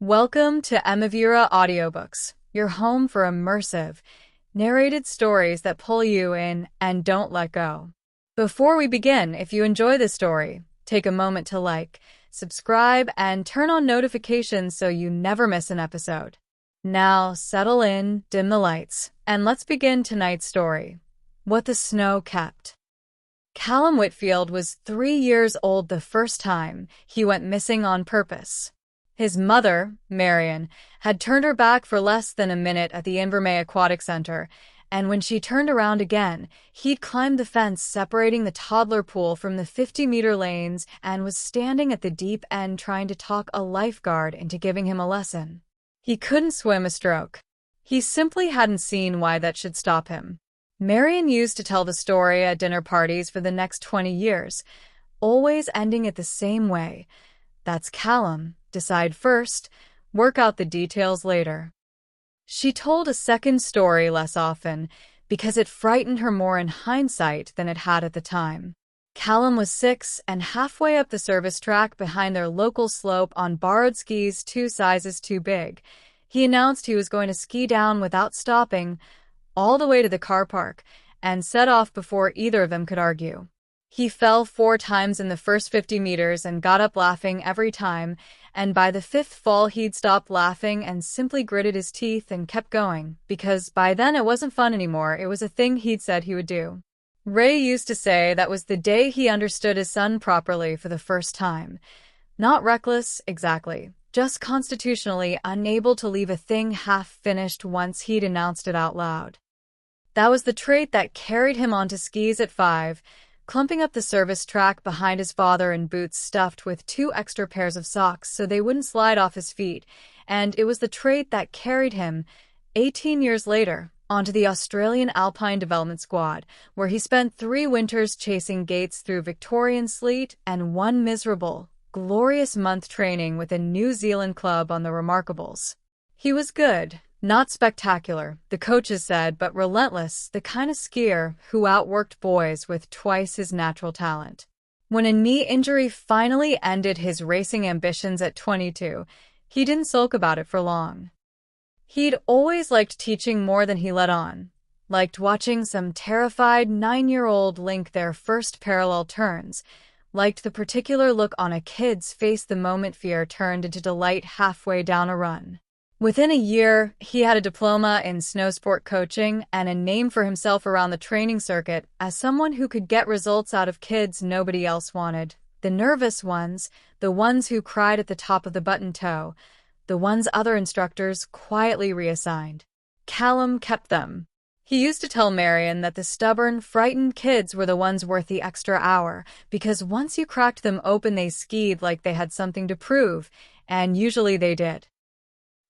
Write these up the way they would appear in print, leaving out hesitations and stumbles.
Welcome to Emovura Audiobooks, your home for immersive, narrated stories that pull you in and don't let go. Before we begin, if you enjoy this story, take a moment to like, subscribe, and turn on notifications so you never miss an episode. Now, settle in, dim the lights, and let's begin tonight's story. What the Snow Kept. Callum Whitfield was 3 years old the first time he went missing on purpose. His mother, Marion, had turned her back for less than a minute at the Invermay Aquatic Center, and when she turned around again, he'd climbed the fence separating the toddler pool from the 50-meter lanes and was standing at the deep end trying to talk a lifeguard into giving him a lesson. He couldn't swim a stroke. He simply hadn't seen why that should stop him. Marion used to tell the story at dinner parties for the next 20 years, always ending it the same way. That's Callum. Decide first, work out the details later. She told a second story less often because it frightened her more in hindsight than it had at the time. Callum was 6 and halfway up the service track behind their local slope on borrowed skis 2 sizes too big. He announced he was going to ski down without stopping all the way to the car park and set off before either of them could argue. He fell 4 times in the first 50 meters and got up laughing every time, and by the 5th fall he'd stopped laughing and simply gritted his teeth and kept going, because by then it wasn't fun anymore, it was a thing he'd said he would do. Ray used to say that was the day he understood his son properly for the first time. Not reckless, exactly, just constitutionally unable to leave a thing half-finished once he'd announced it out loud. That was the trait that carried him onto skis at 5, clumping up the service track behind his father in boots stuffed with 2 extra pairs of socks so they wouldn't slide off his feet, and it was the trait that carried him, 18 years later, onto the Australian Alpine Development Squad, where he spent 3 winters chasing gates through Victorian sleet and 1 miserable, glorious month training with a New Zealand club on the Remarkables. He was good. Not spectacular, the coaches said, but relentless, the kind of skier who outworked boys with twice his natural talent. When a knee injury finally ended his racing ambitions at 22, he didn't sulk about it for long. He'd always liked teaching more than he let on, liked watching some terrified 9-year-old link their first parallel turns, liked the particular look on a kid's face the moment fear turned into delight halfway down a run. Within a year, he had a diploma in snow sport coaching and a name for himself around the training circuit as someone who could get results out of kids nobody else wanted. The nervous ones, the ones who cried at the top of the button toe, the ones other instructors quietly reassigned. Callum kept them. He used to tell Marion that the stubborn, frightened kids were the ones worth the extra hour, because once you cracked them open they skied like they had something to prove, and usually they did.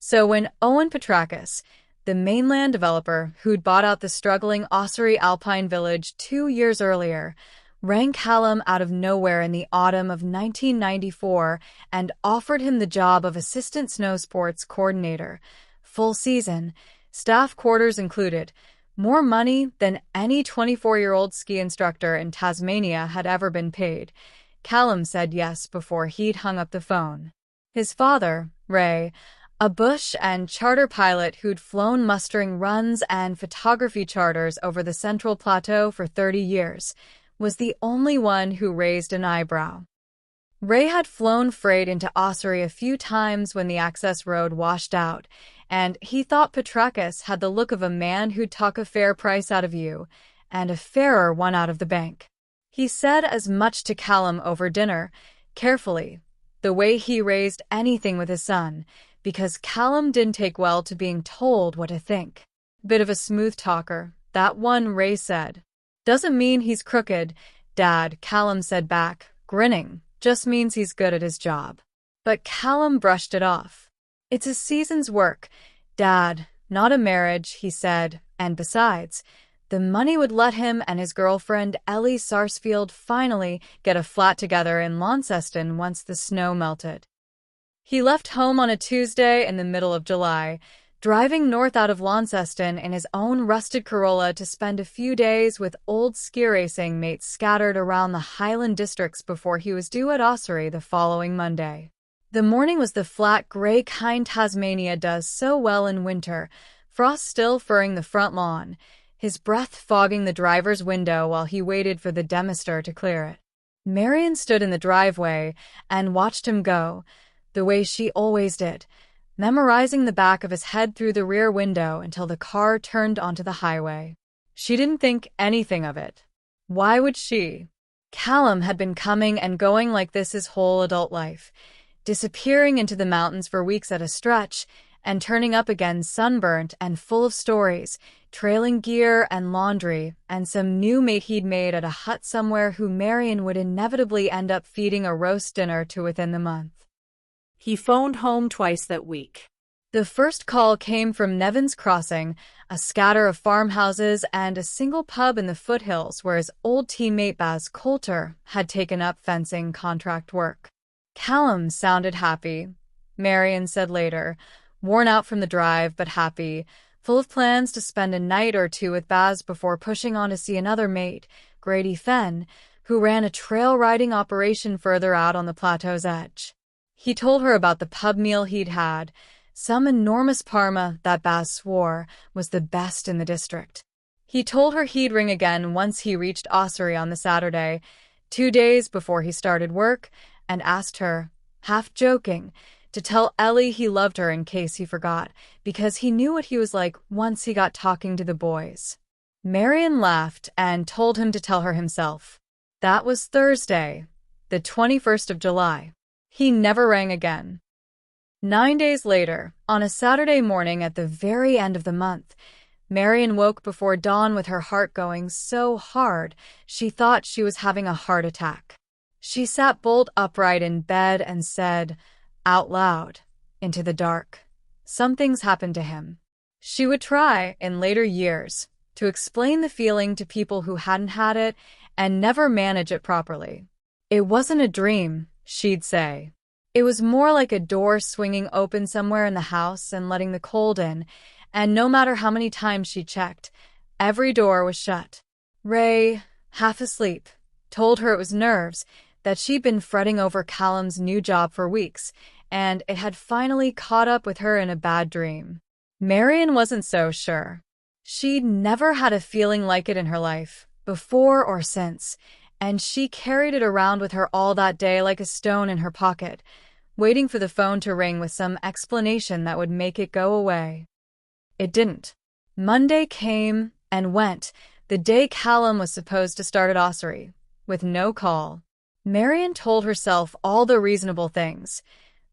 So when Owen Petrakis, the mainland developer who'd bought out the struggling Ossory Alpine Village 2 years earlier, rang Callum out of nowhere in the autumn of 1994 and offered him the job of assistant snow sports coordinator, full season, staff quarters included, more money than any 24-year-old ski instructor in Tasmania had ever been paid, Callum said yes before he'd hung up the phone. His father, Ray, a bush and charter pilot who'd flown mustering runs and photography charters over the Central Plateau for 30 years, was the only one who raised an eyebrow. Ray had flown freight into Ossory a few times when the access road washed out, and he thought Petrakis had the look of a man who'd talk a fair price out of you, and a fairer one out of the bank. He said as much to Callum over dinner, carefully, the way he raised anything with his son, because Callum didn't take well to being told what to think. Bit of a smooth talker, that one, Ray said. Doesn't mean he's crooked, Dad, Callum said back, grinning. Just means he's good at his job. But Callum brushed it off. It's a season's work, Dad, not a marriage, he said, and besides, the money would let him and his girlfriend Ellie Sarsfield finally get a flat together in Launceston once the snow melted. He left home on a Tuesday in the middle of July, driving north out of Launceston in his own rusted Corolla to spend a few days with old ski racing mates scattered around the Highland districts before he was due at Ossory the following Monday. The morning was the flat, gray kind Tasmania does so well in winter, frost still furring the front lawn, his breath fogging the driver's window while he waited for the demister to clear it. Marian stood in the driveway and watched him go, the way she always did, memorizing the back of his head through the rear window until the car turned onto the highway. She didn't think anything of it. Why would she? Callum had been coming and going like this his whole adult life, disappearing into the mountains for weeks at a stretch, and turning up again sunburnt and full of stories, trailing gear and laundry, and some new mate he'd made at a hut somewhere who Marian would inevitably end up feeding a roast dinner to within the month. He phoned home twice that week. The first call came from Nevins Crossing, a scatter of farmhouses and a single pub in the foothills where his old teammate Baz Coulter had taken up fencing contract work. Callum sounded happy, Marian said later, worn out from the drive but happy, full of plans to spend a night or two with Baz before pushing on to see another mate, Grady Fenn, who ran a trail riding operation further out on the plateau's edge. He told her about the pub meal he'd had, some enormous parma that Baz swore was the best in the district. He told her he'd ring again once he reached Ossory on the Saturday, 2 days before he started work, and asked her, half joking, to tell Ellie he loved her in case he forgot, because he knew what he was like once he got talking to the boys. Marian laughed and told him to tell her himself. That was Thursday, the 21st of July. He never rang again. 9 days later, on a Saturday morning at the very end of the month, Marian woke before dawn with her heart going so hard she thought she was having a heart attack. She sat bolt upright in bed and said, out loud, into the dark, something's happened to him. She would try, in later years, to explain the feeling to people who hadn't had it and never manage it properly. It wasn't a dream, she'd say. It was more like a door swinging open somewhere in the house and letting the cold in, and no matter how many times she checked, every door was shut. Ray, half asleep, told her it was nerves, that she'd been fretting over Callum's new job for weeks, and it had finally caught up with her in a bad dream. Marian wasn't so sure. She'd never had a feeling like it in her life, before or since, and she carried it around with her all that day like a stone in her pocket, waiting for the phone to ring with some explanation that would make it go away. It didn't. Monday came and went, the day Callum was supposed to start at Ossory, with no call. Marian told herself all the reasonable things.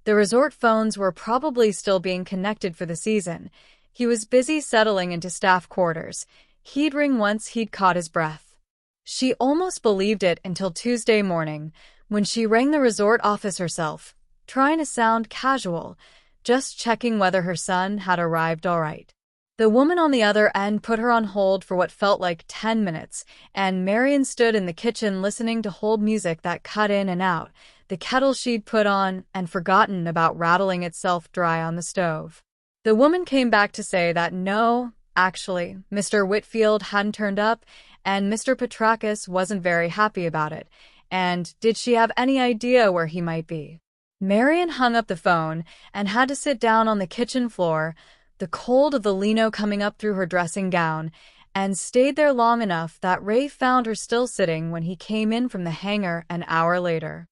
The resort phones were probably still being connected for the season. He was busy settling into staff quarters. He'd ring once he'd caught his breath. She almost believed it until Tuesday morning, when she rang the resort office herself, trying to sound casual, just checking whether her son had arrived all right. The woman on the other end put her on hold for what felt like 10 minutes, and Marian stood in the kitchen listening to hold music that cut in and out, the kettle she'd put on and forgotten about rattling itself dry on the stove. The woman came back to say that no, actually, Mr. Whitfield hadn't turned up, and Mr. Petrakis wasn't very happy about it, and did she have any idea where he might be? Marian hung up the phone and had to sit down on the kitchen floor, the cold of the lino coming up through her dressing gown, and stayed there long enough that Ray found her still sitting when he came in from the hangar an hour later.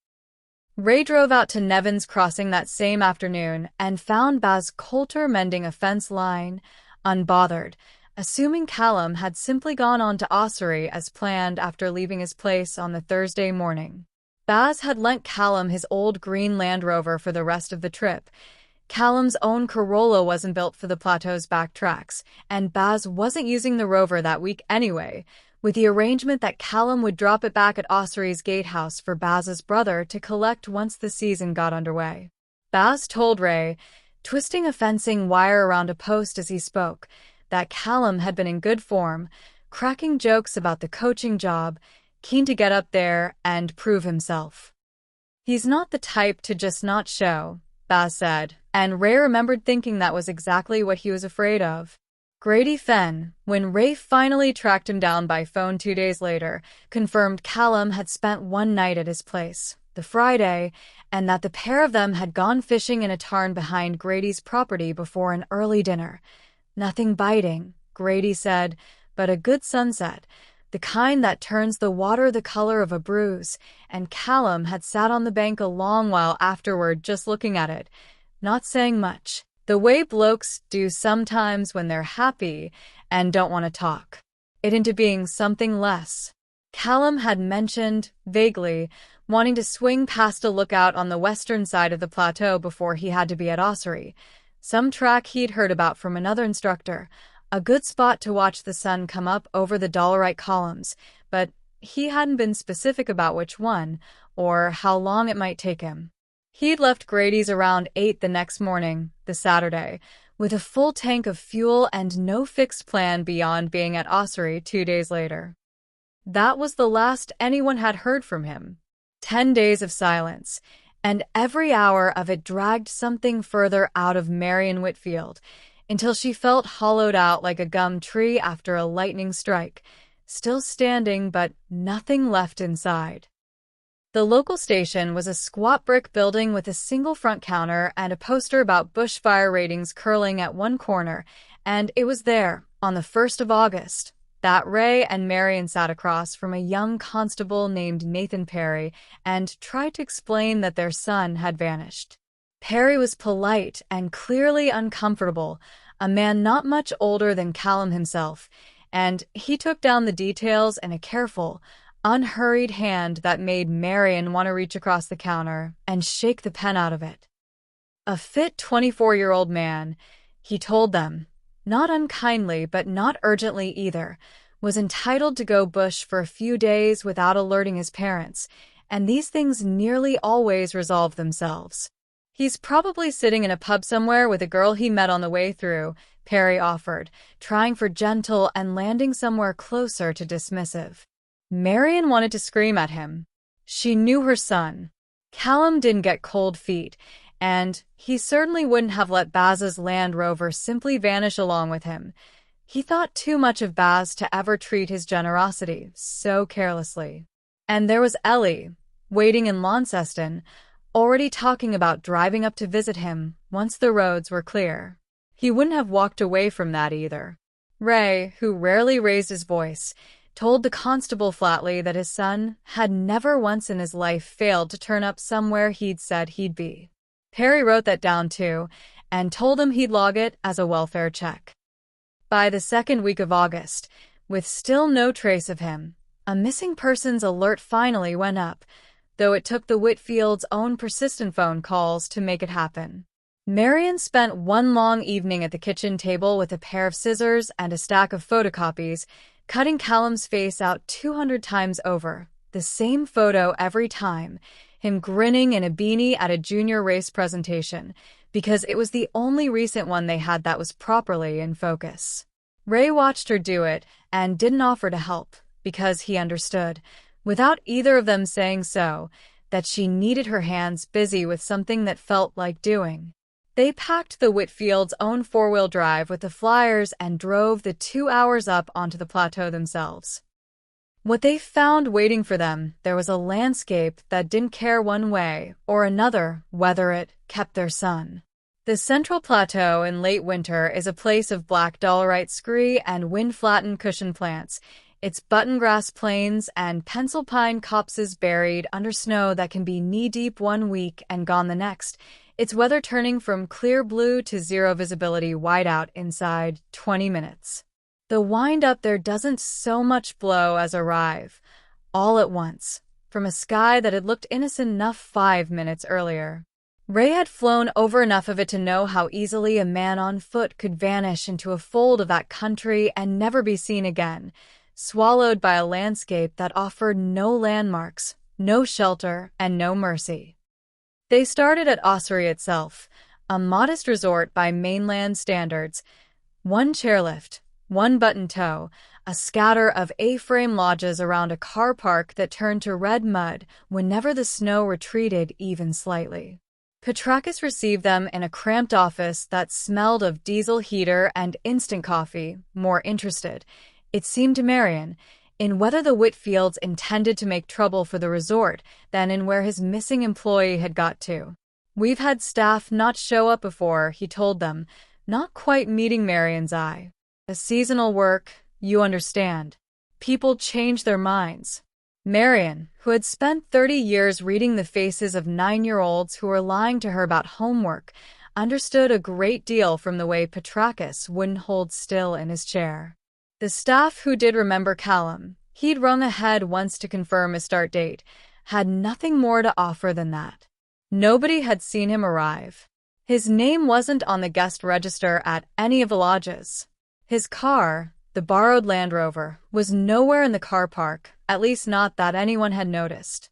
Ray drove out to Nevins Crossing that same afternoon and found Baz Coulter mending a fence line, unbothered, assuming Callum had simply gone on to Ossory as planned after leaving his place on the Thursday morning. Baz had lent Callum his old green Land Rover for the rest of the trip. Callum's own Corolla wasn't built for the plateau's back tracks, and Baz wasn't using the Rover that week anyway, with the arrangement that Callum would drop it back at Ossory's gatehouse for Baz's brother to collect once the season got underway. Baz told Ray, twisting a fencing wire around a post as he spoke, that Callum had been in good form, cracking jokes about the coaching job, keen to get up there and prove himself. He's not the type to just not show, Baz said, and Ray remembered thinking that was exactly what he was afraid of. Grady Fenn, when Ray finally tracked him down by phone 2 days later, confirmed Callum had spent one night at his place, the Friday, and that the pair of them had gone fishing in a tarn behind Grady's property before an early dinner. Nothing biting, Grady said, but a good sunset, the kind that turns the water the color of a bruise, and Callum had sat on the bank a long while afterward just looking at it, not saying much, the way blokes do sometimes when they're happy and don't want to talk it into being something less. Callum had mentioned, vaguely, wanting to swing past a lookout on the western side of the plateau before he had to be at Ossory, some track he'd heard about from another instructor, a good spot to watch the sun come up over the dolerite columns, but he hadn't been specific about which one, or how long it might take him. He'd left Grady's around 8 the next morning, the Saturday, with a full tank of fuel and no fixed plan beyond being at Ossory 2 days later. That was the last anyone had heard from him. 10 days of silence, and every hour of it dragged something further out of Marion Whitfield, until she felt hollowed out like a gum tree after a lightning strike, still standing but nothing left inside. The local station was a squat brick building with a single front counter and a poster about bushfire ratings curling at one corner, and it was there, on the 1st of August, that Ray and Marion sat across from a young constable named Nathan Perry and tried to explain that their son had vanished. Perry was polite and clearly uncomfortable, a man not much older than Callum himself, and he took down the details in a careful, unhurried hand that made Marion want to reach across the counter and shake the pen out of it. A fit 24-year-old man, he told them, not unkindly but not urgently either, was entitled to go bush for a few days without alerting his parents, and these things nearly always resolve themselves. He's probably sitting in a pub somewhere with a girl he met on the way through, Perry offered, trying for gentle and landing somewhere closer to dismissive. Marion wanted to scream at him. She knew her son. Callum didn't get cold feet, and he certainly wouldn't have let Baz's Land Rover simply vanish along with him. He thought too much of Baz to ever treat his generosity so carelessly. And there was Ellie, waiting in Launceston, already talking about driving up to visit him once the roads were clear. He wouldn't have walked away from that either. Ray, who rarely raised his voice, told the constable flatly that his son had never once in his life failed to turn up somewhere he'd said he'd be. Perry wrote that down too, and told him he'd log it as a welfare check. By the second week of August, with still no trace of him, a missing persons alert finally went up, though it took the Whitfields' own persistent phone calls to make it happen. Marion spent one long evening at the kitchen table with a pair of scissors and a stack of photocopies, cutting Callum's face out 200 times over, the same photo every time, him grinning in a beanie at a junior race presentation, because it was the only recent one they had that was properly in focus. Ray watched her do it and didn't offer to help, because he understood, without either of them saying so, that she needed her hands busy with something that felt like doing. They packed the Whitfields' own four-wheel drive with the flyers and drove the 2 hours up onto the plateau themselves. What they found waiting for them, there was a landscape that didn't care one way or another whether it kept their son. The Central Plateau in late winter is a place of black dolerite scree and wind-flattened cushion plants, its buttongrass plains and pencil pine copses buried under snow that can be knee-deep 1 week and gone the next, its weather turning from clear blue to zero visibility whiteout inside 20 minutes. The wind up there doesn't so much blow as arrive, all at once, from a sky that had looked innocent enough 5 minutes earlier. Ray had flown over enough of it to know how easily a man on foot could vanish into a fold of that country and never be seen again, swallowed by a landscape that offered no landmarks, no shelter, and no mercy. They started at Ossory itself, a modest resort by mainland standards. 1 chairlift, 1 button tow, a scatter of A-frame lodges around a car park that turned to red mud whenever the snow retreated even slightly. Petrakis received them in a cramped office that smelled of diesel heater and instant coffee, more interested, it seemed to Marion, in whether the Whitfields intended to make trouble for the resort than in where his missing employee had got to. "We've had staff not show up before," he told them, not quite meeting Marion's eye. "A seasonal work, you understand. People change their minds." Marion, who had spent 30 years reading the faces of 9-year-olds who were lying to her about homework, understood a great deal from the way Petrakis wouldn't hold still in his chair. The staff who did remember Callum, he'd rung ahead once to confirm a start date, had nothing more to offer than that. Nobody had seen him arrive. His name wasn't on the guest register at any of the lodges. His car, the borrowed Land Rover, was nowhere in the car park, at least not that anyone had noticed.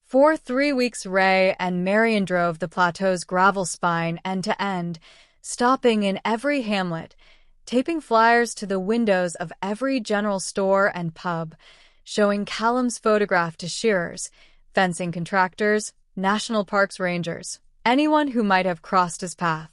For 3 weeks, Ray and Marion drove the plateau's gravel spine end to end, stopping in every hamlet, taping flyers to the windows of every general store and pub, showing Callum's photograph to shearers, fencing contractors, national parks rangers, anyone who might have crossed his path.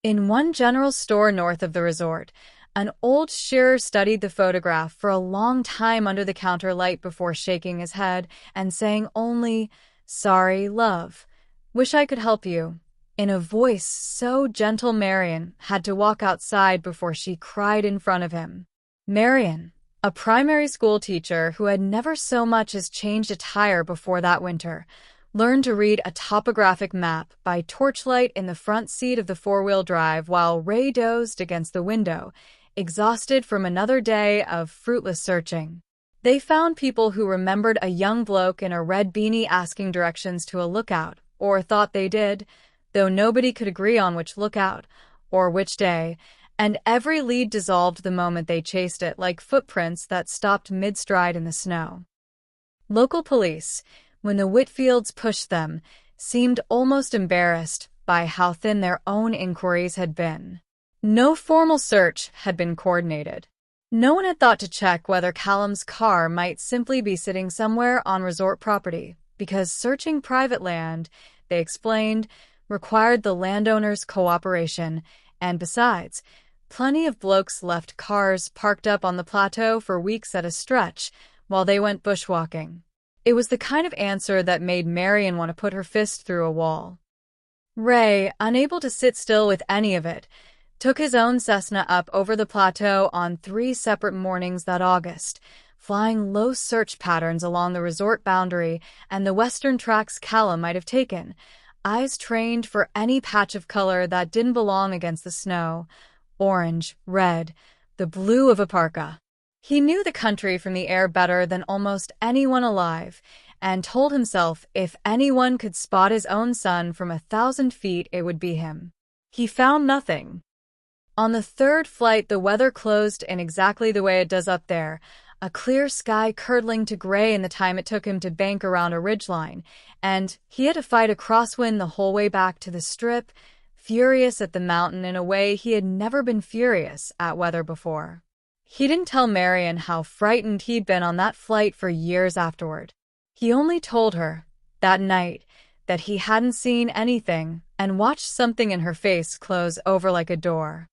In one general store north of the resort, an old shearer studied the photograph for a long time under the counter light before shaking his head and saying only, "Sorry, love. Wish I could help you," in a voice so gentle Marion had to walk outside before she cried in front of him. Marion, a primary school teacher who had never so much as changed a tire before that winter, learned to read a topographic map by torchlight in the front seat of the four-wheel drive while Ray dozed against the window, exhausted from another day of fruitless searching. They found people who remembered a young bloke in a red beanie asking directions to a lookout, or thought they did, though nobody could agree on which lookout, or which day, and every lead dissolved the moment they chased it like footprints that stopped mid-stride in the snow. Local police, when the Whitfields pushed them, seemed almost embarrassed by how thin their own inquiries had been. No formal search had been coordinated. No one had thought to check whether Callum's car might simply be sitting somewhere on resort property, because searching private land, they explained, required the landowner's cooperation, and besides, plenty of blokes left cars parked up on the plateau for weeks at a stretch while they went bushwalking. It was the kind of answer that made Marion want to put her fist through a wall. Ray, unable to sit still with any of it, took his own Cessna up over the plateau on 3 separate mornings that August, flying low search patterns along the resort boundary and the western tracks Callum might have taken, eyes trained for any patch of color that didn't belong against the snow, orange, red, the blue of a parka. He knew the country from the air better than almost anyone alive, and told himself if anyone could spot his own son from 1,000 feet, it would be him. He found nothing. On the 3rd flight, the weather closed in exactly the way it does up there, a clear sky curdling to gray in the time it took him to bank around a ridgeline, and he had to fight a crosswind the whole way back to the strip, furious at the mountain in a way he had never been furious at weather before. He didn't tell Marion how frightened he'd been on that flight for years afterward. He only told her, that night, that he hadn't seen anything and watched something in her face close over like a door.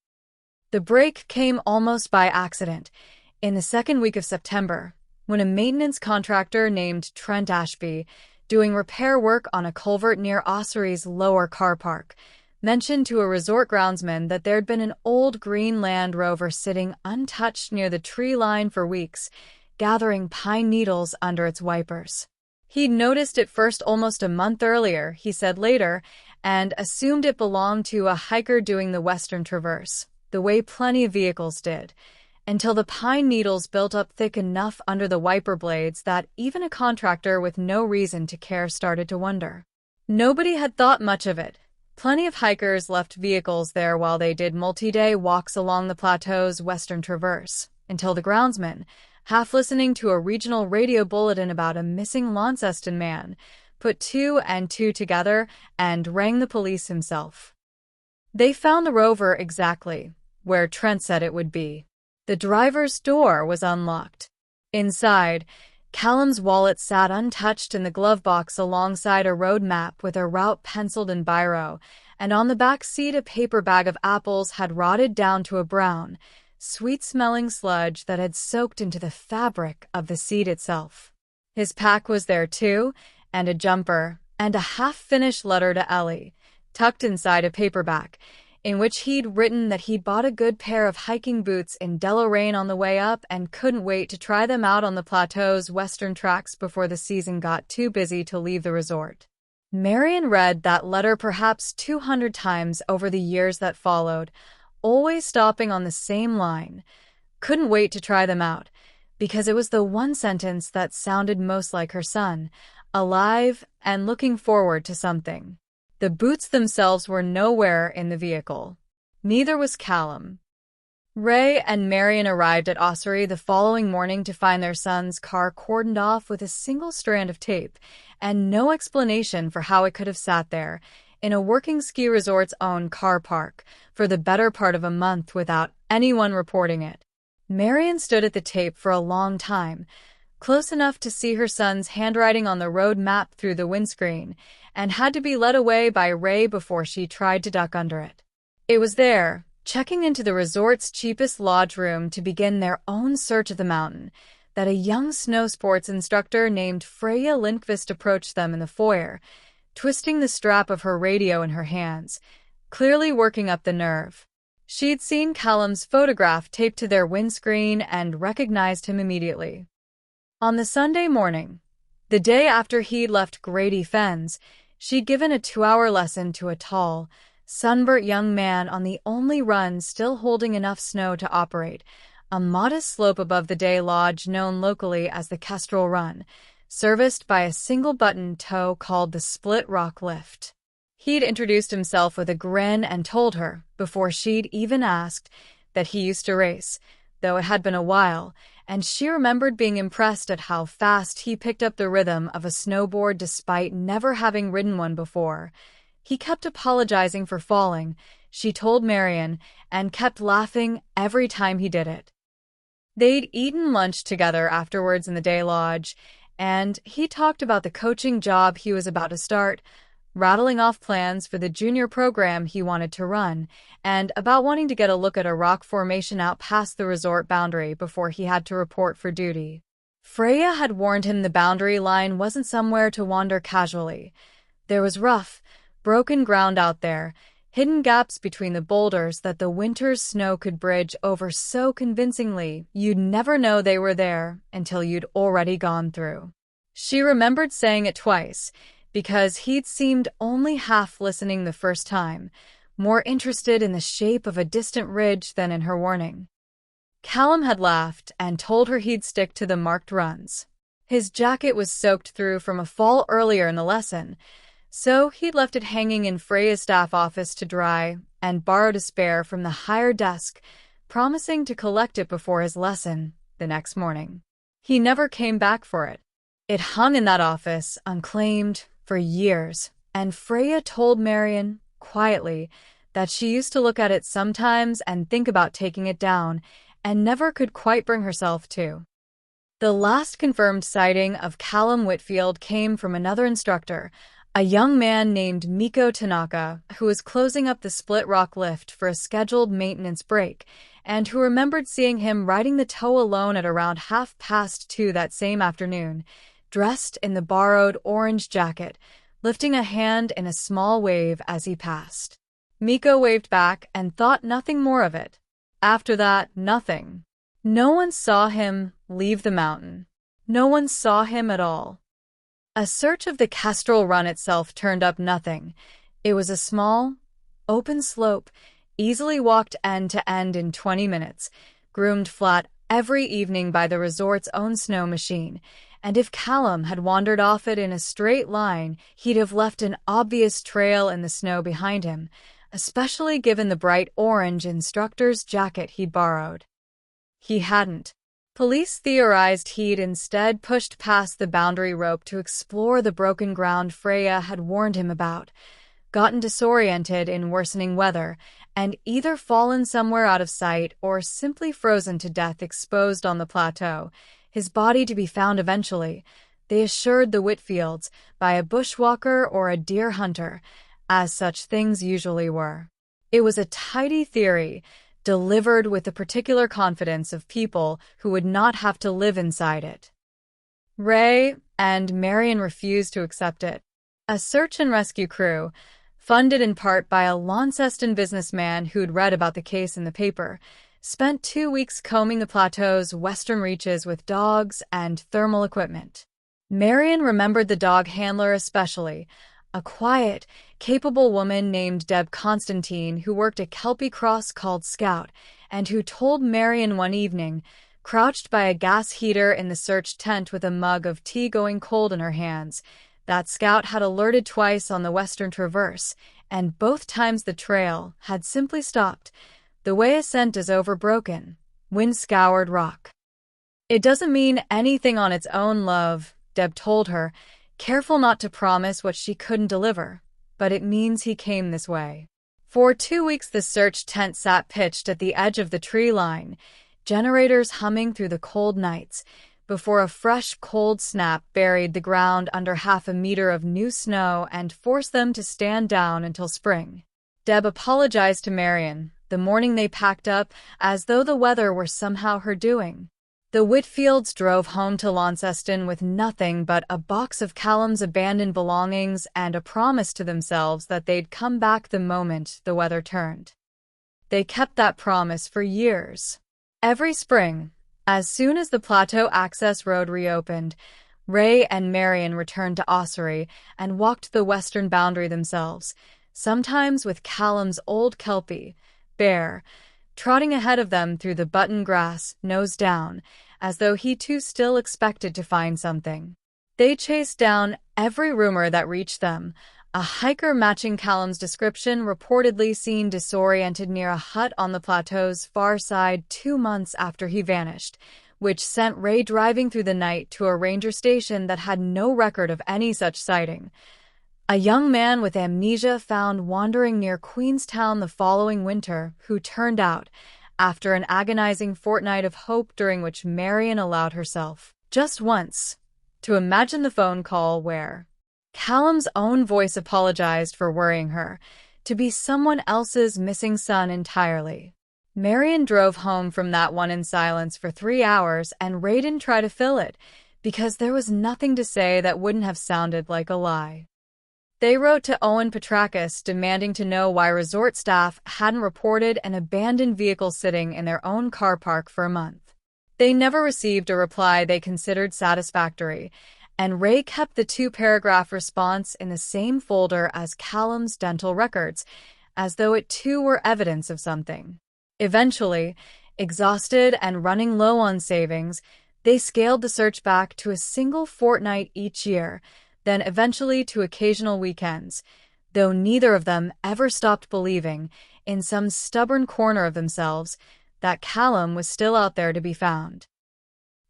The break came almost by accident, in the 2nd week of September, when a maintenance contractor named Trent Ashby, doing repair work on a culvert near Ossory's lower car park, mentioned to a resort groundsman that there'd been an old green Land Rover sitting untouched near the tree line for weeks, gathering pine needles under its wipers. He'd noticed it first almost a month earlier, he said later, and assumed it belonged to a hiker doing the Western Traverse, the way plenty of vehicles did, until the pine needles built up thick enough under the wiper blades that even a contractor with no reason to care started to wonder. Nobody had thought much of it. Plenty of hikers left vehicles there while they did multi-day walks along the plateau's Western Traverse, until the groundsman, half listening to a regional radio bulletin about a missing Launceston man, put 2 and 2 together and rang the police himself. They found the Rover exactly where Trent said it would be. The driver's door was unlocked. Inside, Callum's wallet sat untouched in the glove box alongside a road map with a route penciled in biro, and on the back seat a paper bag of apples had rotted down to a brown, sweet-smelling sludge that had soaked into the fabric of the seat itself. His pack was there too, and a jumper, and a half-finished letter to Ellie, tucked inside a paperback, in which he'd written that he'd bought a good pair of hiking boots in Deloraine on the way up and couldn't wait to try them out on the plateau's western tracks before the season got too busy to leave the resort. Marian read that letter perhaps 200 times over the years that followed, always stopping on the same line. Couldn't wait to try them out, because it was the one sentence that sounded most like her son, alive and looking forward to something. The boots themselves were nowhere in the vehicle. Neither was Callum. Ray and Marian arrived at Ossory the following morning to find their son's car cordoned off with a single strand of tape, and no explanation for how it could have sat there, in a working ski resort's own car park, for the better part of a month without anyone reporting it. Marian stood at the tape for a long time, close enough to see her son's handwriting on the road map through the windscreen, and had to be led away by Ray before she tried to duck under it. It was there, checking into the resort's cheapest lodge room to begin their own search of the mountain, that a young snow sports instructor named Freya Lindqvist approached them in the foyer, twisting the strap of her radio in her hands, clearly working up the nerve. She'd seen Callum's photograph taped to their windscreen and recognized him immediately. On the Sunday morning, the day after he'd left Grady Fens, she'd given a 2-hour lesson to a tall, sunburnt young man on the only run still holding enough snow to operate, a modest slope above the day lodge known locally as the Kestrel Run, serviced by a single-button tow called the Split Rock Lift. He'd introduced himself with a grin and told her, before she'd even asked, that he used to race, though it had been a while, and she remembered being impressed at how fast he picked up the rhythm of a snowboard despite never having ridden one before. He kept apologizing for falling, she told Marian, and kept laughing every time he did it. They'd eaten lunch together afterwards in the day lodge, and he talked about the coaching job he was about to start, rattling off plans for the junior program he wanted to run, and about wanting to get a look at a rock formation out past the resort boundary before he had to report for duty. Freya had warned him the boundary line wasn't somewhere to wander casually. There was rough, broken ground out there, hidden gaps between the boulders that the winter's snow could bridge over so convincingly you'd never know they were there until you'd already gone through. She remembered saying it twice, because he'd seemed only half listening the first time, more interested in the shape of a distant ridge than in her warning. Callum had laughed and told her he'd stick to the marked runs. His jacket was soaked through from a fall earlier in the lesson, so he'd left it hanging in Freya's staff office to dry and borrowed a spare from the higher desk, promising to collect it before his lesson the next morning. He never came back for it. It hung in that office, unclaimed, for years, and Freya told Marian, quietly, that she used to look at it sometimes and think about taking it down, and never could quite bring herself to. The last confirmed sighting of Callum Whitfield came from another instructor, a young man named Miko Tanaka, who was closing up the Split Rock Lift for a scheduled maintenance break, and who remembered seeing him riding the tow alone at around 2:30 that same afternoon, dressed in the borrowed orange jacket, lifting a hand in a small wave as he passed. Miko waved back and thought nothing more of it. After that, nothing. No one saw him leave the mountain. No one saw him at all. A search of the Kestrel Run itself turned up nothing. It was a small, open slope, easily walked end to end in 20 minutes, groomed flat every evening by the resort's own snow machine, and if Callum had wandered off it in a straight line, he'd have left an obvious trail in the snow behind him, especially given the bright orange instructor's jacket he'd borrowed. He hadn't. Police theorized he'd instead pushed past the boundary rope to explore the broken ground Freya had warned him about, gotten disoriented in worsening weather, and either fallen somewhere out of sight or simply frozen to death exposed on the plateau, his body to be found eventually, they assured the Whitfields, by a bushwalker or a deer hunter, as such things usually were. It was a tidy theory, delivered with the particular confidence of people who would not have to live inside it. Ray and Marion refused to accept it. A search and rescue crew, funded in part by a Launceston businessman who'd read about the case in the paper, spent 2 weeks combing the plateau's western reaches with dogs and thermal equipment. Marion remembered the dog handler especially, a quiet, capable woman named Deb Constantine who worked a Kelpie cross called Scout, and who told Marion one evening, crouched by a gas heater in the search tent with a mug of tea going cold in her hands, that Scout had alerted twice on the Western Traverse, and both times the trail had simply stopped, the way a scent is over broken, wind-scoured rock. "It doesn't mean anything on its own, love," Deb told her, careful not to promise what she couldn't deliver, "but it means he came this way." For 2 weeks the search tent sat pitched at the edge of the tree line, generators humming through the cold nights, before a fresh cold snap buried the ground under half a meter of new snow and forced them to stand down until spring. Deb apologized to Marion the morning they packed up, as though the weather were somehow her doing. The Whitfields drove home to Launceston with nothing but a box of Callum's abandoned belongings and a promise to themselves that they'd come back the moment the weather turned. They kept that promise for years. Every spring, as soon as the Plateau Access Road reopened, Ray and Marion returned to Ossory and walked the western boundary themselves, sometimes with Callum's old Kelpie, Bear, trotting ahead of them through the button grass, nose down, as though he too still expected to find something. They chased down every rumor that reached them, a hiker matching Callum's description reportedly seen disoriented near a hut on the plateau's far side 2 months after he vanished, which sent Ray driving through the night to a ranger station that had no record of any such sighting. A young man with amnesia found wandering near Queenstown the following winter, who turned out, after an agonizing fortnight of hope during which Marion allowed herself, just once, to imagine the phone call where Callum's own voice apologized for worrying her, to be someone else's missing son entirely. Marion drove home from that one in silence for 3 hours, and Ray didn't try to fill it, because there was nothing to say that wouldn't have sounded like a lie. They wrote to Owen Petrakis demanding to know why resort staff hadn't reported an abandoned vehicle sitting in their own car park for a month. They never received a reply they considered satisfactory, and Ray kept the 2-paragraph response in the same folder as Callum's dental records, as though it too were evidence of something. Eventually, exhausted and running low on savings, they scaled the search back to a single fortnight each year, then eventually to occasional weekends, though neither of them ever stopped believing, in some stubborn corner of themselves, that Callum was still out there to be found.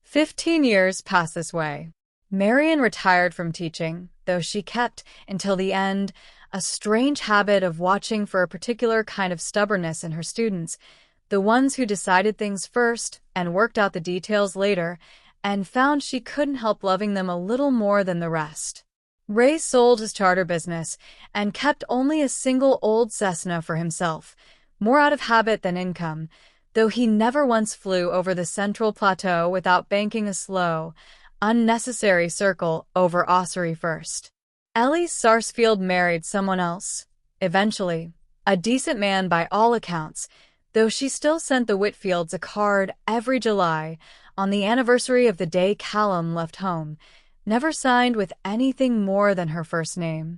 15 years passed this way. Marion retired from teaching, though she kept, until the end, a strange habit of watching for a particular kind of stubbornness in her students, the ones who decided things first and worked out the details later, and found she couldn't help loving them a little more than the rest. Ray sold his charter business and kept only a single old Cessna for himself, more out of habit than income, though he never once flew over the Central Plateau without banking a slow, unnecessary circle over Ossory first. Ellie Sarsfield married someone else, eventually, a decent man by all accounts, though she still sent the Whitfields a card every July on the anniversary of the day Callum left home, never signed with anything more than her first name.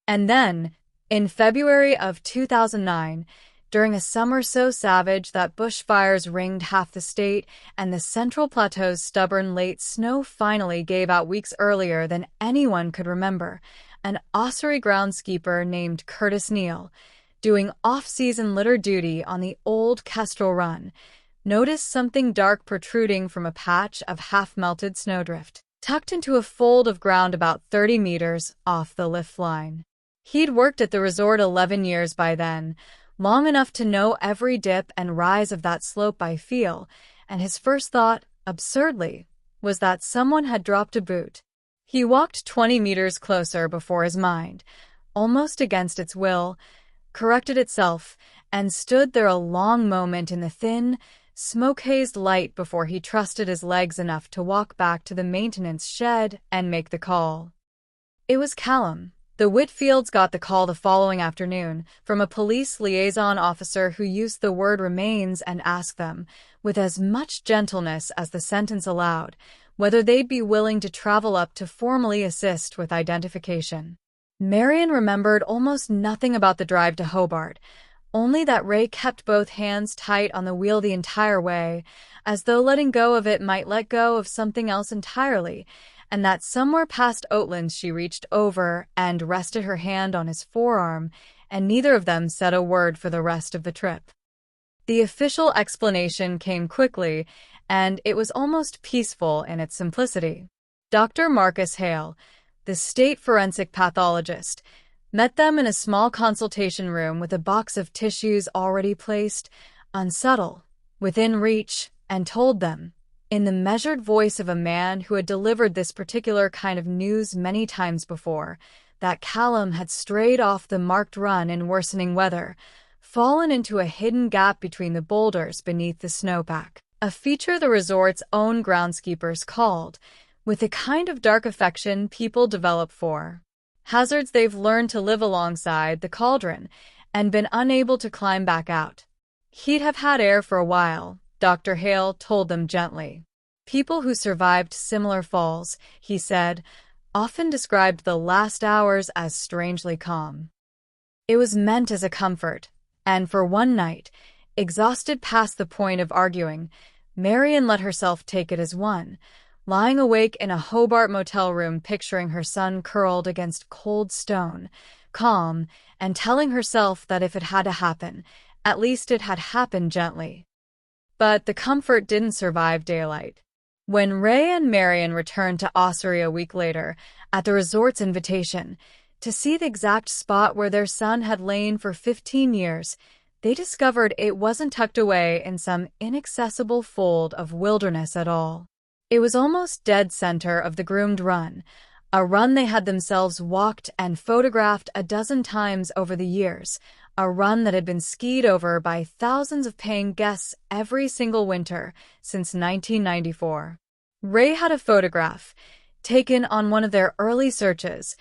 And then, in February of 2009, during a summer so savage that bushfires ringed half the state and the Central Plateau's stubborn late snow finally gave out weeks earlier than anyone could remember, an Ossory groundskeeper named Curtis Neal, doing off-season litter duty on the old Kestrel Run, noticed something dark protruding from a patch of half-melted snowdrift, tucked into a fold of ground about 30 meters off the lift line. He'd worked at the resort 11 years by then, long enough to know every dip and rise of that slope by feel, and his first thought, absurdly, was that someone had dropped a boot. He walked 20 meters closer before his mind, almost against its will, corrected itself, and stood there a long moment in the thin, smoke-hazed light before he trusted his legs enough to walk back to the maintenance shed and make the call. It was Callum. The Whitfields got the call the following afternoon from a police liaison officer who used the word remains and asked them, with as much gentleness as the sentence allowed, whether they'd be willing to travel up to formally assist with identification. Marion remembered almost nothing about the drive to Hobart, only that Ray kept both hands tight on the wheel the entire way, as though letting go of it might let go of something else entirely, and that somewhere past Oatlands she reached over and rested her hand on his forearm, and neither of them said a word for the rest of the trip. The official explanation came quickly, and it was almost peaceful in its simplicity. Dr. Marcus Hale, the state forensic pathologist, met them in a small consultation room with a box of tissues already placed, unsubtle, within reach, and told them, in the measured voice of a man who had delivered this particular kind of news many times before, that Callum had strayed off the marked run in worsening weather, fallen into a hidden gap between the boulders beneath the snowpack, a feature the resort's own groundskeepers called, with a kind of dark affection people develop for hazards they've learned to live alongside the cauldron and been unable to climb back out. He'd have had air for a while, Dr. Hale told them gently. People who survived similar falls, he said, often described the last hours as strangely calm. It was meant as a comfort, and for one night, exhausted past the point of arguing, Marion let herself take it as one, lying awake in a Hobart motel room picturing her son curled against cold stone, calm, and telling herself that if it had to happen, at least it had happened gently. But the comfort didn't survive daylight. When Ray and Marion returned to Ossory a week later, at the resort's invitation, to see the exact spot where their son had lain for 15 years, they discovered it wasn't tucked away in some inaccessible fold of wilderness at all. It was almost dead center of the groomed run, a run they had themselves walked and photographed a dozen times over the years, a run that had been skied over by thousands of paying guests every single winter since 1994. Ray had a photograph, taken on one of their early searches,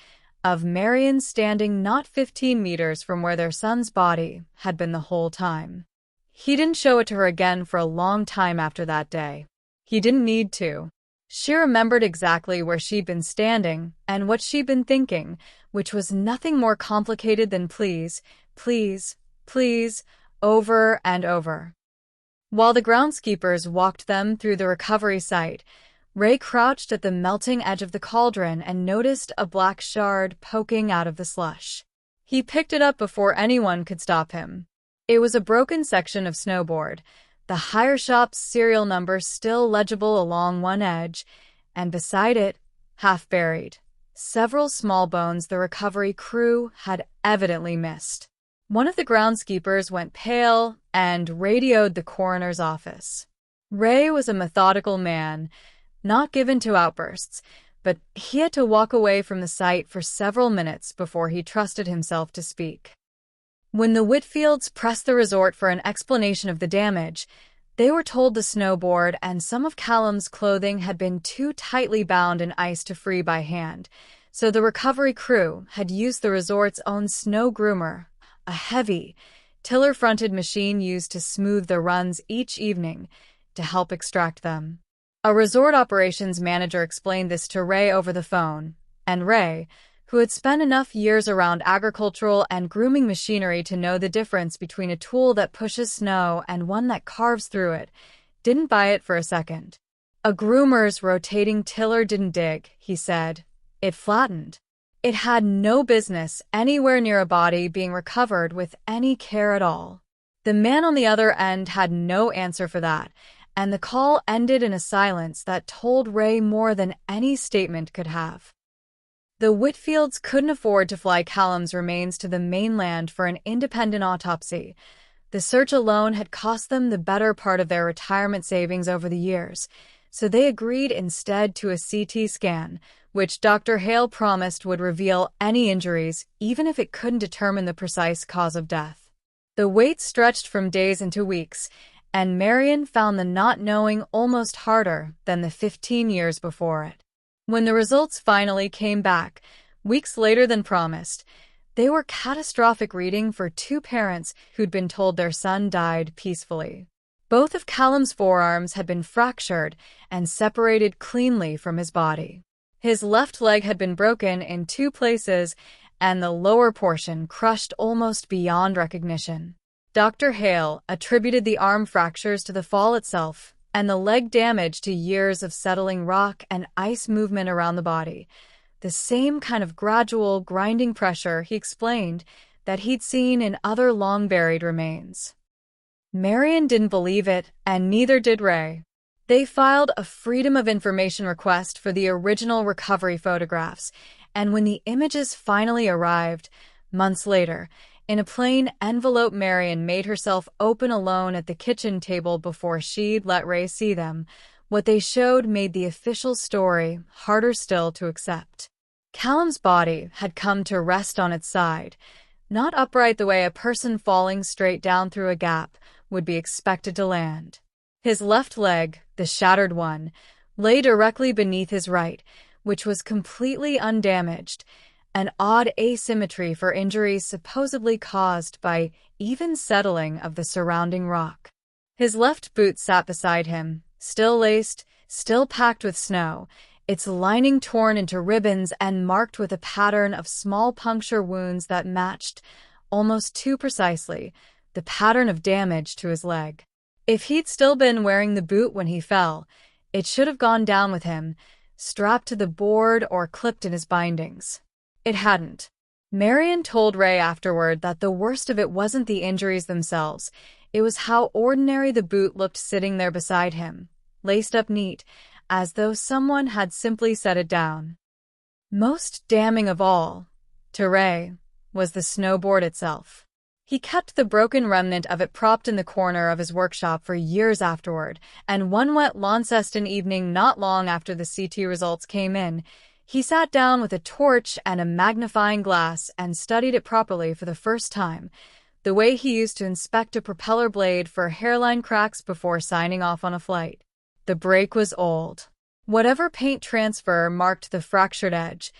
of Marion standing not 15 meters from where their son's body had been the whole time. He didn't show it to her again for a long time after that day. He didn't need to. She remembered exactly where she'd been standing and what she'd been thinking, which was nothing more complicated than please, please, please, over and over. While the groundskeepers walked them through the recovery site, Ray crouched at the melting edge of the cauldron and noticed a black shard poking out of the slush. He picked it up before anyone could stop him. It was a broken section of snowboard, the hire shop's serial number still legible along one edge, and beside it, half buried, several small bones the recovery crew had evidently missed. One of the groundskeepers went pale and radioed the coroner's office. Ray was a methodical man, not given to outbursts, but he had to walk away from the site for several minutes before he trusted himself to speak. When the Whitfields pressed the resort for an explanation of the damage, they were told the snowboard and some of Callum's clothing had been too tightly bound in ice to free by hand, so the recovery crew had used the resort's own snow groomer, a heavy, tiller-fronted machine used to smooth the runs each evening, to help extract them. A resort operations manager explained this to Ray over the phone, and Ray, who had spent enough years around agricultural and grooming machinery to know the difference between a tool that pushes snow and one that carves through it, didn't buy it for a second. A groomer's rotating tiller didn't dig, he said. It flattened. It had no business anywhere near a body being recovered with any care at all. The man on the other end had no answer for that, and the call ended in a silence that told Ray more than any statement could have. The Whitfields couldn't afford to fly Callum's remains to the mainland for an independent autopsy. The search alone had cost them the better part of their retirement savings over the years, so they agreed instead to a CT scan, which Dr. Hale promised would reveal any injuries, even if it couldn't determine the precise cause of death. The wait stretched from days into weeks, and Marion found the not knowing almost harder than the 15 years before it. When the results finally came back, weeks later than promised, they were catastrophic reading for two parents who'd been told their son died peacefully. Both of Callum's forearms had been fractured and separated cleanly from his body. His left leg had been broken in two places, and the lower portion crushed almost beyond recognition. Dr. Hale attributed the arm fractures to the fall itself, and the leg damage to years of settling rock and ice movement around the body. The same kind of gradual, grinding pressure, he explained, that he'd seen in other long-buried remains. Marion didn't believe it, and neither did Ray. They filed a Freedom of Information request for the original recovery photographs, and when the images finally arrived, months later, in a plain envelope, Marion made herself open alone at the kitchen table before she'd let Ray see them. What they showed made the official story harder still to accept. Callum's body had come to rest on its side, not upright the way a person falling straight down through a gap would be expected to land. His left leg, the shattered one, lay directly beneath his right, which was completely undamaged, an odd asymmetry for injuries supposedly caused by even settling of the surrounding rock. His left boot sat beside him, still laced, still packed with snow, its lining torn into ribbons and marked with a pattern of small puncture wounds that matched, almost too precisely, the pattern of damage to his leg. If he'd still been wearing the boot when he fell, it should have gone down with him, strapped to the board or clipped in his bindings. It hadn't. Marion told Ray afterward that the worst of it wasn't the injuries themselves, it was how ordinary the boot looked sitting there beside him, laced up neat, as though someone had simply set it down. Most damning of all, to Ray, was the snowboard itself. He kept the broken remnant of it propped in the corner of his workshop for years afterward, and one wet Launceston evening not long after the CT results came in, he sat down with a torch and a magnifying glass and studied it properly for the first time, the way he used to inspect a propeller blade for hairline cracks before signing off on a flight. The break was old. Whatever paint transfer marked the fractured edge,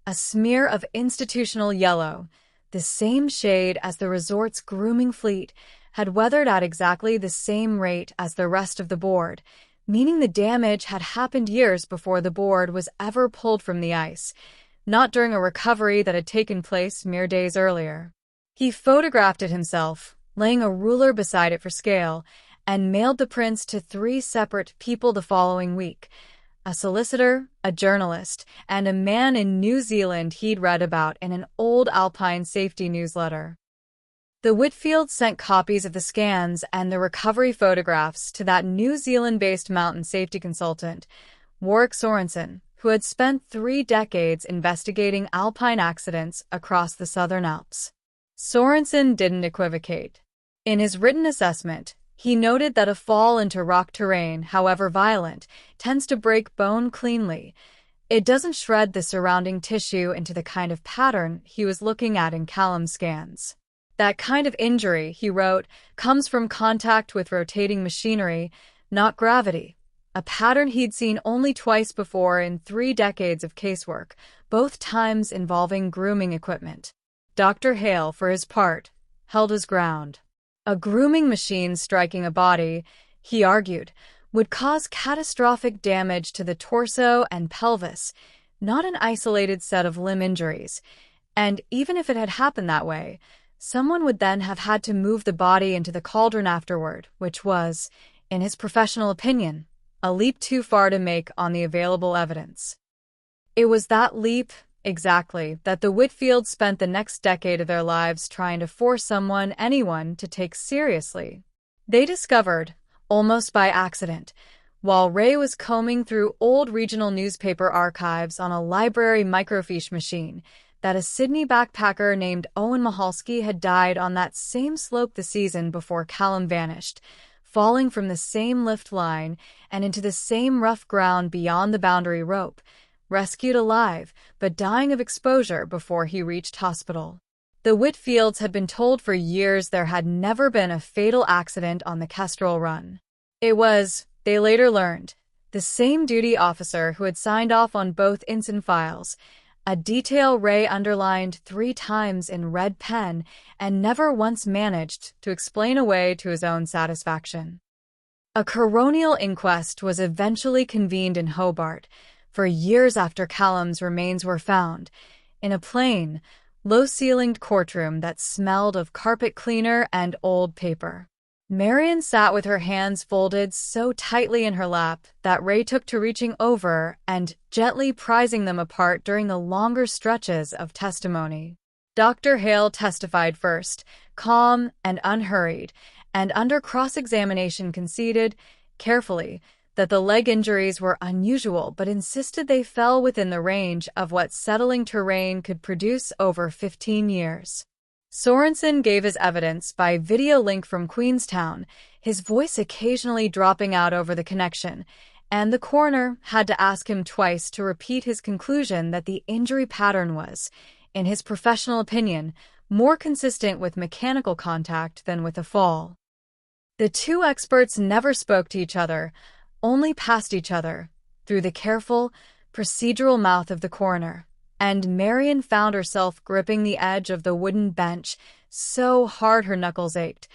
a smear of institutional yellow, the same shade as the resort's grooming fleet, had weathered at exactly the same rate as the rest of the board, meaning the damage had happened years before the board was ever pulled from the ice, not during a recovery that had taken place mere days earlier. He photographed it himself, laying a ruler beside it for scale, and mailed the prints to 3 separate people the following week: a solicitor, a journalist, and a man in New Zealand he'd read about in an old alpine safety newsletter. The Whitfields sent copies of the scans and the recovery photographs to that New Zealand-based mountain safety consultant, Warwick Sorensen, who had spent 3 decades investigating alpine accidents across the Southern Alps. Sorensen didn't equivocate. In his written assessment, he noted that a fall into rock terrain, however violent, tends to break bone cleanly. It doesn't shred the surrounding tissue into the kind of pattern he was looking at in Callum's scans. That kind of injury, he wrote, comes from contact with rotating machinery, not gravity, a pattern he'd seen only twice before in 3 decades of casework, both times involving grooming equipment. Dr. Hale, for his part, held his ground. A grooming machine striking a body, he argued, would cause catastrophic damage to the torso and pelvis, not an isolated set of limb injuries. And even if it had happened that way, someone would then have had to move the body into the cauldron afterward, which was, in his professional opinion, a leap too far to make on the available evidence. It was that leap, exactly, that the Whitfields spent the next decade of their lives trying to force anyone, to take seriously. They discovered, almost by accident, while Ray was combing through old regional newspaper archives on a library microfiche machine, that a Sydney backpacker named Owen Mahalski had died on that same slope the season before Callum vanished, falling from the same lift line and into the same rough ground beyond the boundary rope, rescued alive, but dying of exposure before he reached hospital. The Whitfields had been told for years there had never been a fatal accident on the Kestrel run. It was, they later learned, the same duty officer who had signed off on both incident files, a detail Ray underlined 3 times in red pen and never once managed to explain away to his own satisfaction. A coronial inquest was eventually convened in Hobart, for years after Callum's remains were found, in a plain, low-ceilinged courtroom that smelled of carpet cleaner and old paper. Marion sat with her hands folded so tightly in her lap that Ray took to reaching over and gently prizing them apart during the longer stretches of testimony. Dr. Hale testified first, calm and unhurried, and under cross-examination conceded, carefully, that the leg injuries were unusual but insisted they fell within the range of what settling terrain could produce over 15 years. Sorensen gave his evidence by video link from Queenstown, his voice occasionally dropping out over the connection, and the coroner had to ask him twice to repeat his conclusion that the injury pattern was, in his professional opinion, more consistent with mechanical contact than with a fall. The two experts never spoke to each other, only past each other, through the careful, procedural mouth of the coroner, and Marion found herself gripping the edge of the wooden bench so hard her knuckles ached,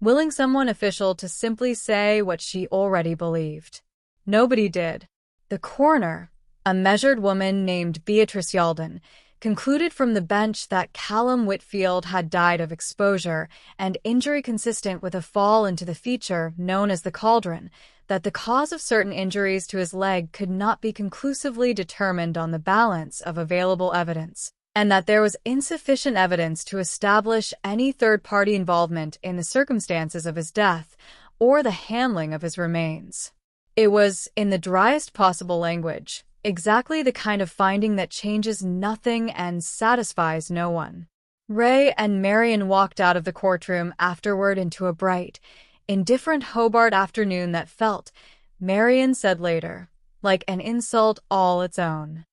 willing someone official to simply say what she already believed. Nobody did. The coroner, a measured woman named Beatrice Yalden, concluded from the bench that Callum Whitfield had died of exposure and injury consistent with a fall into the feature known as the cauldron, that the cause of certain injuries to his leg could not be conclusively determined on the balance of available evidence, and that there was insufficient evidence to establish any third-party involvement in the circumstances of his death or the handling of his remains. It was, in the driest possible language, exactly the kind of finding that changes nothing and satisfies no one. Ray and Marion walked out of the courtroom afterward into a bright, indifferent Hobart afternoon that felt, Marion said later, like an insult all its own.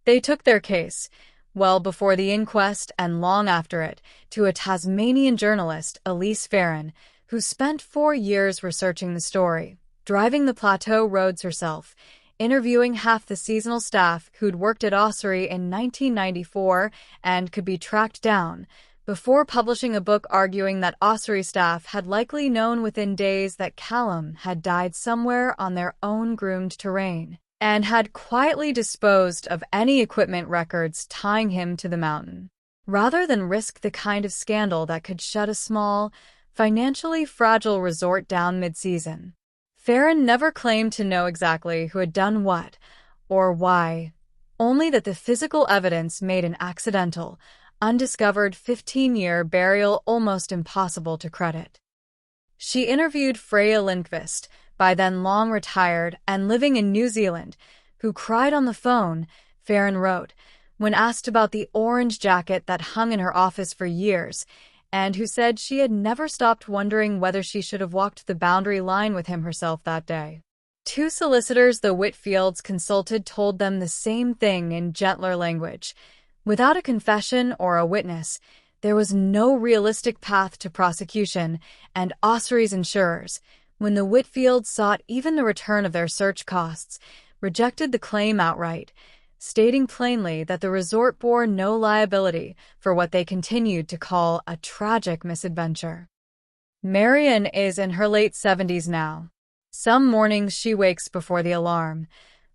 They took their case, well before the inquest and long after it, to a Tasmanian journalist, Elise Farron, who spent 4 years researching the story, driving the plateau roads herself, interviewing half the seasonal staff who'd worked at Ossuary in 1994 and could be tracked down, before publishing a book arguing that Ossuary staff had likely known within days that Callum had died somewhere on their own groomed terrain, and had quietly disposed of any equipment records tying him to the mountain, rather than risk the kind of scandal that could shut a small, financially fragile resort down mid-season. Farron never claimed to know exactly who had done what, or why, only that the physical evidence made an accidental, undiscovered 15-year burial almost impossible to credit. She interviewed Freya Lindqvist, by then long retired and living in New Zealand, who cried on the phone, Farron wrote, when asked about the orange jacket that hung in her office for years, and who said she had never stopped wondering whether she should have walked the boundary line with him herself that day. 2 solicitors the Whitfields consulted told them the same thing in gentler language. Without a confession or a witness, there was no realistic path to prosecution, and Ossuary's insurers, when the Whitfields sought even the return of their search costs, rejected the claim outright, stating plainly that the resort bore no liability for what they continued to call a tragic misadventure. Marion is in her late 70s now. Some mornings she wakes before the alarm,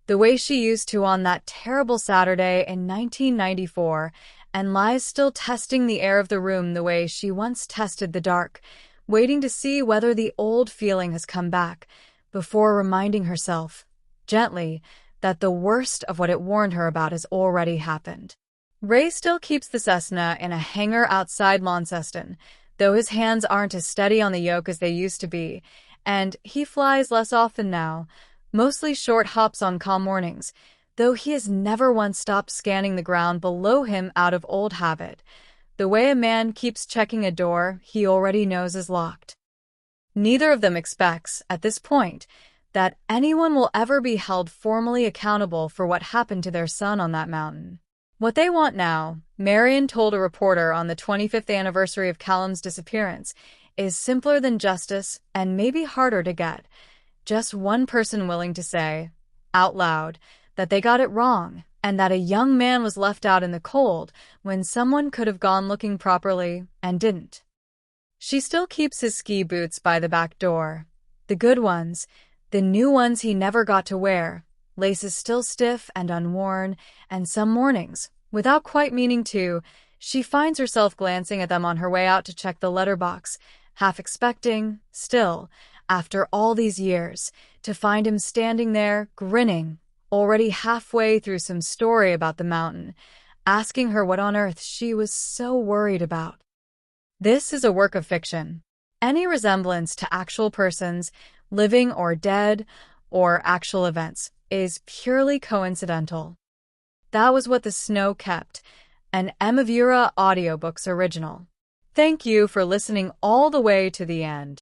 the way she used to on that terrible Saturday in 1994, and lies still testing the air of the room the way she once tested the dark, waiting to see whether the old feeling has come back, before reminding herself, gently, that the worst of what it warned her about has already happened. Ray still keeps the Cessna in a hangar outside Launceston, though his hands aren't as steady on the yoke as they used to be, and he flies less often now, mostly short hops on calm mornings, though he has never once stopped scanning the ground below him out of old habit, the way a man keeps checking a door he already knows is locked. Neither of them expects, at this point, that anyone will ever be held formally accountable for what happened to their son on that mountain. What they want now, Marion told a reporter on the 25th anniversary of Callum's disappearance, is simpler than justice and maybe harder to get. Just one person willing to say, out loud, that they got it wrong and that a young man was left out in the cold when someone could have gone looking properly and didn't. She still keeps his ski boots by the back door. The good ones, the new ones he never got to wear, laces still stiff and unworn, and some mornings, without quite meaning to, she finds herself glancing at them on her way out to check the letterbox, half expecting, still, after all these years, to find him standing there, grinning, already halfway through some story about the mountain, asking her what on earth she was so worried about. This is a work of fiction. Any resemblance to actual persons, living or dead, or actual events, is purely coincidental. That was what the snow kept, an Emovura Audiobooks original. Thank you for listening all the way to the end.